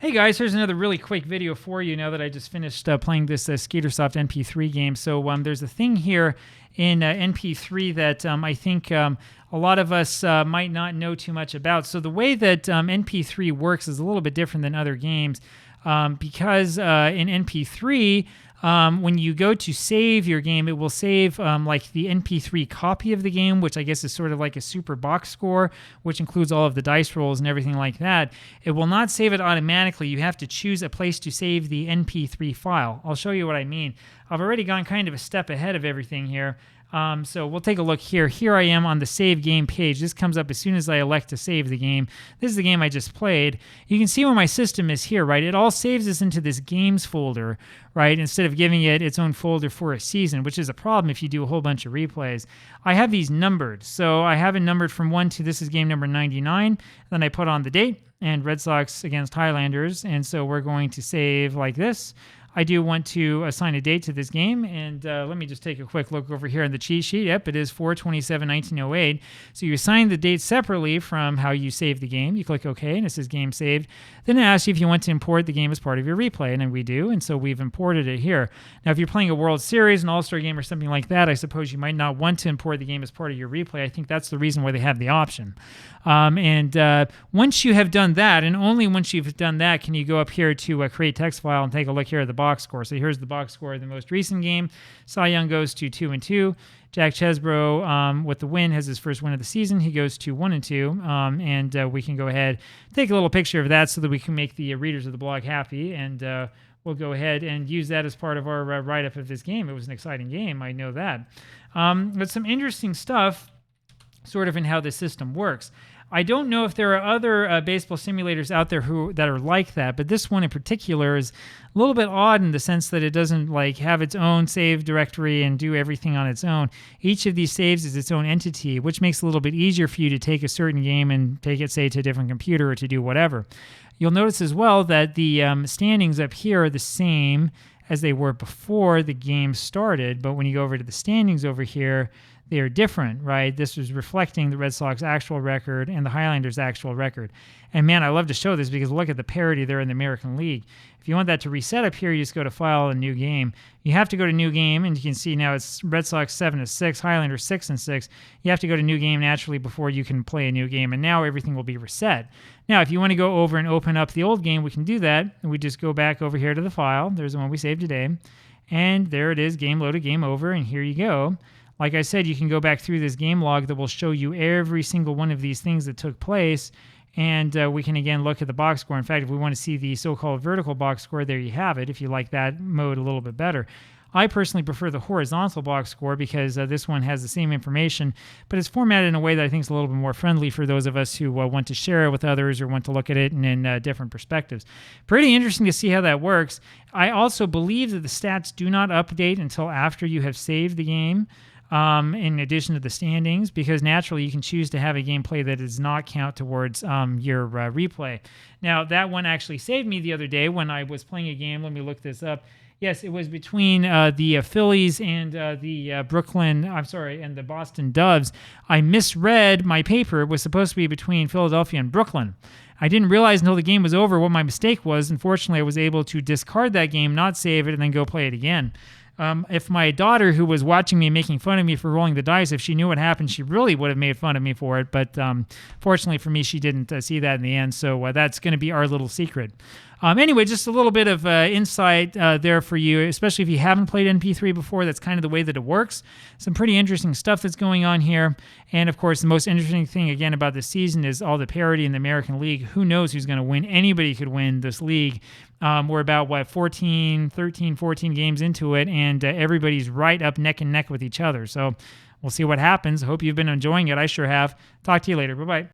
Hey guys, here's another really quick video for you now that I just finished playing this Skeetersoft NPIII game. So there's a thing here in NP3 that I think a lot of us might not know too much about. So the way that NP3 works is a little bit different than other games because in NP3, when you go to save your game, it will save like the NP3 copy of the game, which I guess is sort of like a super box score, which includes all of the dice rolls and everything like that. It will not save it automatically. You have to choose a place to save the NP3 file. I'll show you what I mean. I've already gone kind of a step ahead of everything here. So we'll take a look here. Here I am on the save game page. This comes up as soon as I elect to save the game. This is the game I just played. You can see where my system is here, right? It all saves us into this games folder, right? Instead of giving it its own folder for a season, which is a problem if you do a whole bunch of replays. I have these numbered. So I have it numbered from 1 to this is game number 99. Then I put on the date and Red Sox against Highlanders. And so we're going to save like this. I do want to assign a date to this game, and let me just take a quick look over here on the cheat sheet. Yep, it is 4/27/1908. So you assign the date separately from how you save the game. You click OK, and it says game saved. Then it asks you if you want to import the game as part of your replay, and then we do, and so we've imported it here. Now, if you're playing a World Series, an All-Star game, or something like that, I suppose you might not want to import the game as part of your replay. I think that's the reason why they have the option. Once you have done that, and only once you've done that, can you go up here to create text file and take a look here at the box score. So here's the box score of the most recent game. Cy Young goes to 2-2. Jack Chesbro, with the win, has his first win of the season. He goes to 1-2. We can go ahead, take a little picture of that so that we can make the readers of the blog happy. And we'll go ahead and use that as part of our write-up of this game. It was an exciting game. I know that. But some interesting stuff sort of in how the system works. I don't know if there are other baseball simulators out there that are like that, but this one in particular is a little bit odd in the sense that it doesn't like have its own save directory and do everything on its own. Each of these saves is its own entity, which makes it a little bit easier for you to take a certain game and take it, say, to a different computer or to do whatever. You'll notice as well that the standings up here are the same as they were before the game started, but when you go over to the standings over here, they are different, right? This was reflecting the Red Sox actual record and the Highlanders actual record. And man, I love to show this because look at the parity there in the American League. If you want that to reset up here, you just go to File and New Game. You have to go to New Game, and you can see now it's Red Sox 7-6, Highlanders 6-6. You have to go to New Game naturally before you can play a new game, and now everything will be reset. Now, if you want to go over and open up the old game, we can do that. And we just go back over here to the file. There's the one we saved today. And there it is, game loaded, game over, and here you go. Like I said, you can go back through this game log that will show you every single one of these things that took place, and we can again look at the box score. In fact, if we want to see the so-called vertical box score, there you have it, if you like that mode a little bit better. I personally prefer the horizontal box score because this one has the same information, but it's formatted in a way that I think is a little bit more friendly for those of us who want to share it with others or want to look at it in different perspectives. Pretty interesting to see how that works. I also believe that the stats do not update until after you have saved the game. In addition to the standings, because naturally you can choose to have a gameplay that does not count towards your replay. Now, that one actually saved me the other day when I was playing a game. Let me look this up. Yes, it was between the Phillies and the and the Boston Doves. I misread my paper. It was supposed to be between Philadelphia and Brooklyn. I didn't realize until the game was over what my mistake was. Unfortunately, I was able to discard that game, not save it, and then go play it again. If my daughter, who was watching me making fun of me for rolling the dice, if she knew what happened, she really would have made fun of me for it. But fortunately for me, she didn't see that in the end. So that's going to be our little secret. Anyway, just a little bit of insight there for you, especially if you haven't played NP3 before. That's kind of the way that it works. Some pretty interesting stuff that's going on here. And, of course, the most interesting thing, again, about this season is all the parity in the American League. Who knows who's going to win? Anybody could win this league. We're about, 13, 14 games into it, and everybody's right up neck and neck with each other. So we'll see what happens. I hope you've been enjoying it. I sure have. Talk to you later. Bye-bye.